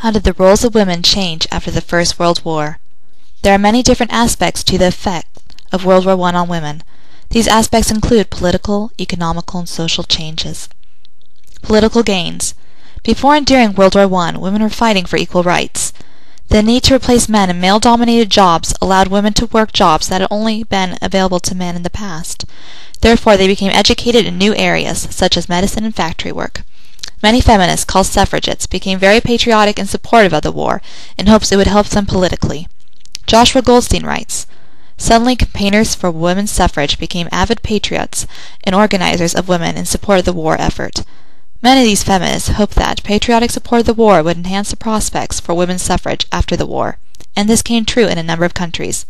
How did the roles of women change after the First World War? There are many different aspects to the effect of World War I on women. These aspects include political, economical, and social changes. Political gains. Before and during World War I, women were fighting for equal rights. The need to replace men in male-dominated jobs allowed women to work jobs that had only been available to men in the past. Therefore, they became educated in new areas, such as medicine and factory work. Many feminists, called suffragettes, became very patriotic and supportive of the war, in hopes it would help them politically. Joshua Goldstein writes, "Suddenly campaigners for women's suffrage became avid patriots and organizers of women in support of the war effort. Many of these feminists hoped that patriotic support of the war would enhance the prospects for women's suffrage after the war, and this came true in a number of countries.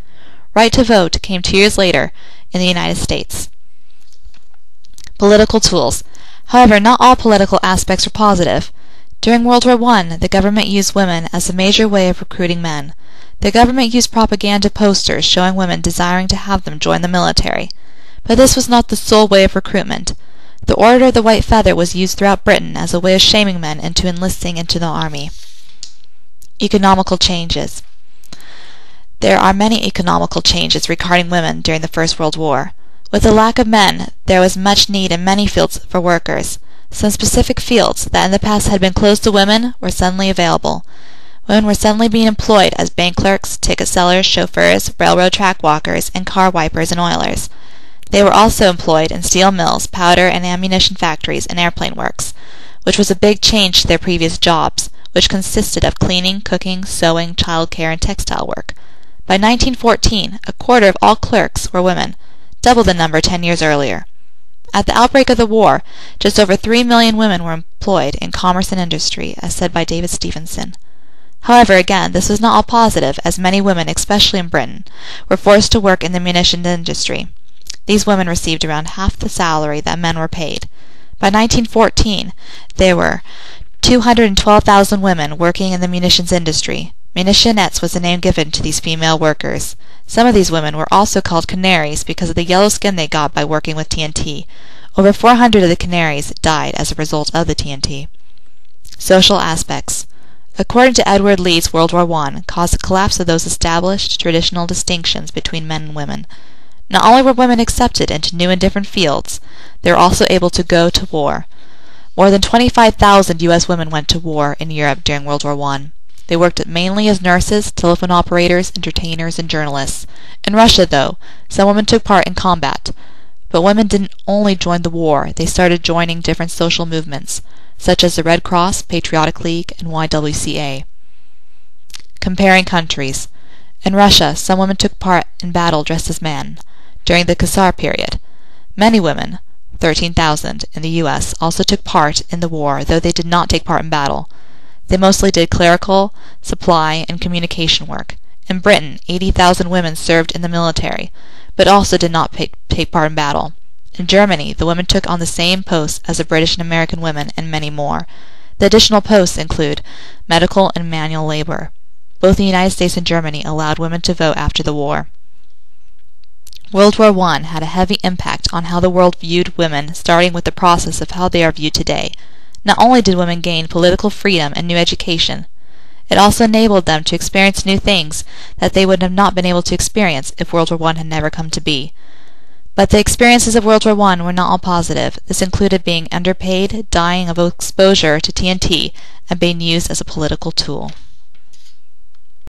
Right to vote came 2 years later in the United States." Political tools. However, not all political aspects were positive. During World War I, the government used women as a major way of recruiting men. The government used propaganda posters showing women desiring to have them join the military. But this was not the sole way of recruitment. The Order of the White Feather was used throughout Britain as a way of shaming men into enlisting into the army. Economical changes. There are many economical changes regarding women during the First World War. With the lack of men, there was much need in many fields for workers. Some specific fields that in the past had been closed to women were suddenly available. Women were suddenly being employed as bank clerks, ticket sellers, chauffeurs, railroad track walkers, and car wipers and oilers. They were also employed in steel mills, powder and ammunition factories, and airplane works, which was a big change to their previous jobs, which consisted of cleaning, cooking, sewing, child care, and textile work. By 1914, a quarter of all clerks were women, double the number 10 years earlier. At the outbreak of the war, just over 3 million women were employed in commerce and industry, as said by David Stevenson. However, again, this was not all positive, as many women, especially in Britain, were forced to work in the munitions industry. These women received around half the salary that men were paid. By 1914, there were 212,000 women working in the munitions industry. Munitionettes was the name given to these female workers. Some of these women were also called canaries because of the yellow skin they got by working with TNT. Over 400 of the canaries died as a result of the TNT. Social aspects. According to Edward Leeds, World War I caused the collapse of those established traditional distinctions between men and women. Not only were women accepted into new and different fields, they were also able to go to war. More than 25,000 U.S. women went to war in Europe during World War I. They worked mainly as nurses, telephone operators, entertainers, and journalists. In Russia, though, some women took part in combat. But women didn't only join the war, they started joining different social movements, such as the Red Cross, Patriotic League, and YWCA. Comparing countries. In Russia, some women took part in battle dressed as men. During the Czar period, many women, 13,000 in the U.S., also took part in the war, though they did not take part in battle. They mostly did clerical, supply, and communication work. In Britain, 80,000 women served in the military, but also did not take part in battle. In Germany, the women took on the same posts as the British and American women, and many more. The additional posts include medical and manual labor. Both the United States and Germany allowed women to vote after the war. World War I had a heavy impact on how the world viewed women, starting with the process of how they are viewed today. Not only did women gain political freedom and new education, it also enabled them to experience new things that they would have not been able to experience if World War I had never come to be. But the experiences of World War I were not all positive. This included being underpaid, dying of exposure to TNT, and being used as a political tool.